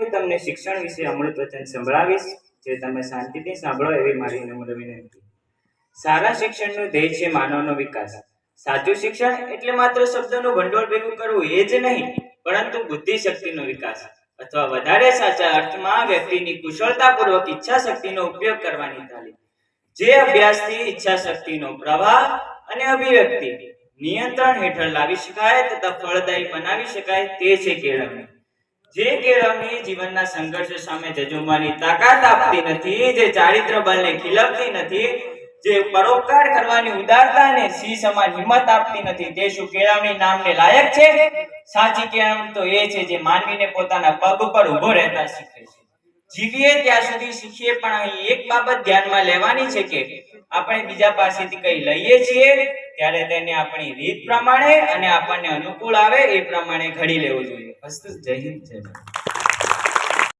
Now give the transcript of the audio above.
હું તમને શિક્ષણ વિશે અમૃત વચન સંભળાવીશ, જે તમે શાંતિથી સાંભળો એવી મારી નમ્ર વિનંતી. સારા શિક્ષણનું ધ્યેય છે માનવનો વિકાસ. સાચું શિક્ષણ એટલે માત્ર શબ્દોનું ભંડોળ ભેગું કરવું એ જ નહીં, પરંતુ બુદ્ધિ શક્તિનો વિકાસ, અથવા વધારે સાચા અર્થમાં વ્યક્તિની કુશળતાપૂર્વક ઈચ્છા શક્તિનો ઉપયોગ કરવાની તાલીમ. જે અભ્યાસથી ઈચ્છા શક્તિનો પ્રવાહ અને અભિવ્યક્તિ નિયંત્રણ હેઠળ લાવી શકાય તથા ફળદાયી બનાવી શકાય, તે છે કેળવણી. જે કેળવણી જીવનના સંઘર્ષો સામે જજુમવાની તાકાત આપતી નથી, જે ચારિત્ર બળને ખીલવતી નથી, જે પરોપકાર કરવાની ઉદારતા અને સિંહ સમાન હિંમત આપતી નથી, તે શું કેળવણી નામને લાયક છે? સાચી કેળવણી તો એ છે જે માનવીને પોતાના પગ પર ઊભો રહેતા શીખે છે. જીવીએ ત્યાં સુધી શીખીએ, પણ અહીં એક બાબત ધ્યાનમાં લેવાની છે કે આપણે બીજા પાસેથી કંઈ લઈએ છીએ ત્યારે તેને આપણી રીત પ્રમાણે અને આપણને અનુકૂળ આવે એ પ્રમાણે ઘડી લેવું જોઈએ. જય હિન્દ, જય ભારત.